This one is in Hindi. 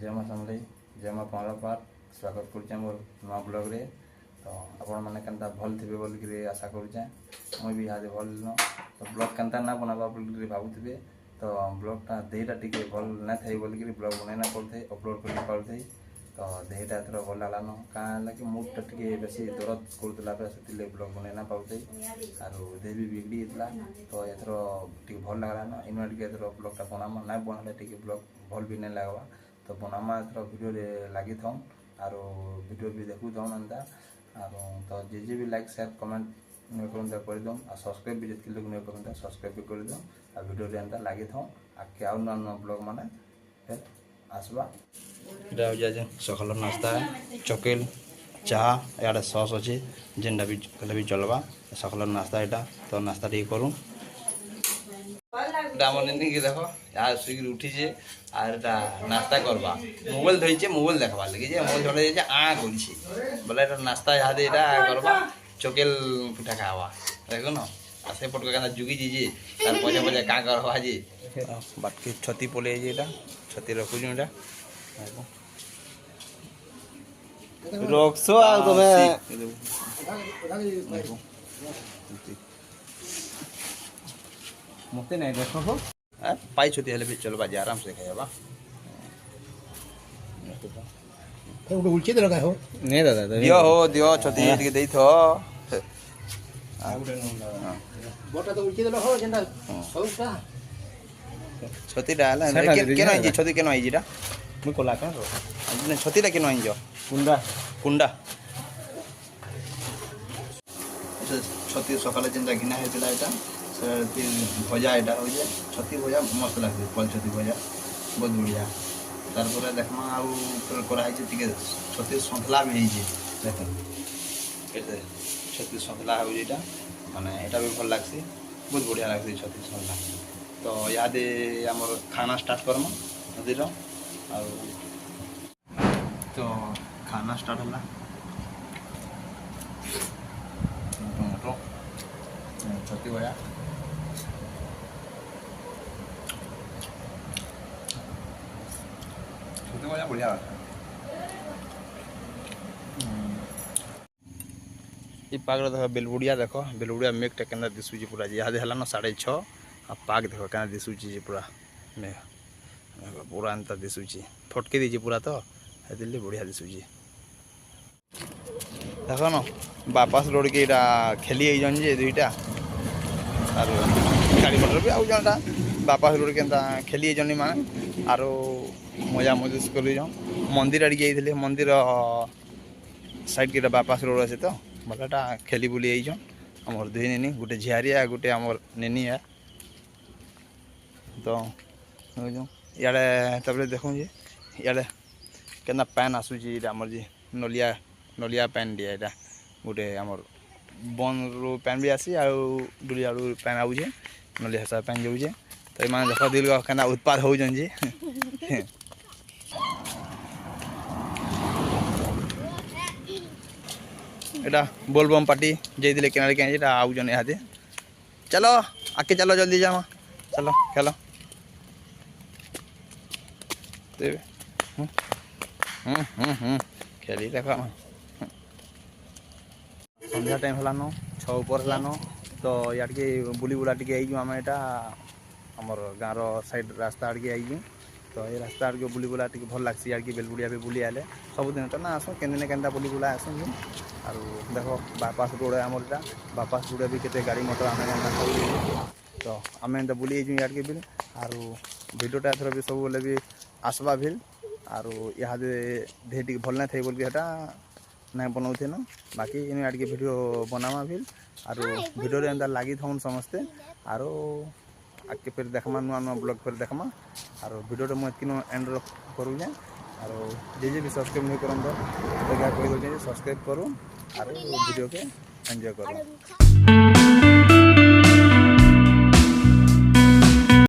जय माँ समलेई जय माँ पंवरा पार्क स्वागत करुचे मोर नुआ ब्लॉग रे। तो आपण मैंने केनता भल थे बोलिक आशा करुचे मुई भी इहादे भल न तो ब्लॉग केनता ना बनाबा बोलिक भावुथे। तो ब्लॉगटा देहटा टी भल ना थे बोलिक ब्लॉग बनै ना पड़े अपलोड कर पारे। तो देहटा एथर भल लान क्या कि मुडटा टी बेसी दरद करूला से ब्लॉग बनै ना पाते आरो देह भी बिगड़ी होता। तो एथर टी भल लगलान इन टे एथर ब्लॉगटा बनामा ना बनाले टी ब्लॉग भल भी नहीं लगवा। तो बनामा एथर वीडियो लगी था आरो वीडियो भी देखु था एंता आरो तो जे भी लाइक शेयर कमेंट नहीं करता करदम और सब्सक्राइब भी जितने लोग नहीं करता सब्सक्राइब भी करदम और वीडियो एंता लगी था आगे आउ नुआ नुआ ब्लॉग माने फिर आसवा। इटा हो सकाल नाश्ता है चकेल चाह यार सस अच्छे जेनटा भी कले भी चलवा सकाल नाश्ता यहाँ। तो नाश्ता टी करूँ के देख यार सुई उठी आर नाश्ता करवा मोबाइल धोचे मोबाइल देखवार लगे मोबाइल छोड़े जाए आ कर बोले नाश्ता यहाँ करवा चकेल पिठा खावा देख न से पट का जुगी जी तार पचे पचे क्या करवा जी बाकी छती पले छती रखुँ यहाँ रखसो आ तमे मते नहीं देखो हो पाई छुती हेले भी चलो बाजी आराम से खाइबा उडे उलचे दे लगा हो नहीं दादा दियो छती के देई थो बोटा तो उलचे दे हो जेंडा सौटा छती डाला केन आई छती केन आई जीटा मु कोला का छती ला केन आई जो कुंडा कुंडा छती सकाले जेनटा गिना हेतिला एटा भजा यहाँ हो छती भजा मस्त लगे फल छती भजा बहुत बढ़िया तार देखमा आउ छती सतला भी देख छती सतला होता माने यहाँ भी भल लगसी बहुत बढ़िया लगती छती सतला। तो यादे आमर खाना स्टार्ट करमा नदी तो खाना स्टार्ट है टमाटो छती भजा बढ़िया ये पाग देख बेलबुड़िया देख बेलबुड़िया मेघ टा के दिशुची पूरा यहाँ है 6:30 आ पाग देख क्या दिशुची पूरा मेघ पूरा एंता दिशुची फटके दीची पूरा तो हेल्ले बढ़िया दिशुची देख न बापास रोड के यहाँ खेली जे दुईटा आर गाड़ी मोटर भी आउ जनटा बापास रोड के खेली जन माने आरो मजा मजूस कर मंदिर आड़े जाइए मंदिर साइड के बापास रोड अच्छे तो बोलाटा खेली बुली जाइछन आमर दुई नेनी गोटे झियारिया गोटे आमर नेनी है। तो इे तब देखूँ इे के पैन आसूची आमर जी नलिया नलिया पैन दिए यहाँ गोटे आमर बन रू पैन भी आसी डुलिया पैन आऊे नलिया हिसाब पैन जाऊे। तो ये देख दिल के उत्पाद हो एटा बोलबम पार्टी जाइए किनारे के आउन यहाँ चलो आके चलो जल्दी जामा चलो खेलो खेली देख संध्या टाइम हलान 6 ऊपर हलान। तो याड़के बुली बुला टे आम यहाँ आमर गाँव साइड रास्ता आड़के आई। तो ये रास्ता आड़के बुली बुला टे भल लग्सी याड़के बेलबुड़िया भी बुली आले सबुदिन तो ना आसो केदिन के बुली बुला आस आर देख बापास रोड आमर यहाँ बापास रोड भी केते गाड़ी मोटर आम तो आम एंता बुली याड़के भी आर भिडियोटा एथर भी सब बोले भी आसवा भी आर यहाँ देह टी भल ना थे बोल ना बनाऊे न बाकी इन आड़के भिडियो बनामा भी आर भिडियो एंता लगी था समस्ते आर आगे फिर देखमा नुआ नुआ ब्लॉग फिर देखमा आर भिडियो मुझे एंड करूँ आर जे भी सब्सक्राइब नहीं करते सब्सक्राइब करूँ आर वीडियो के एंजॉय करूँ।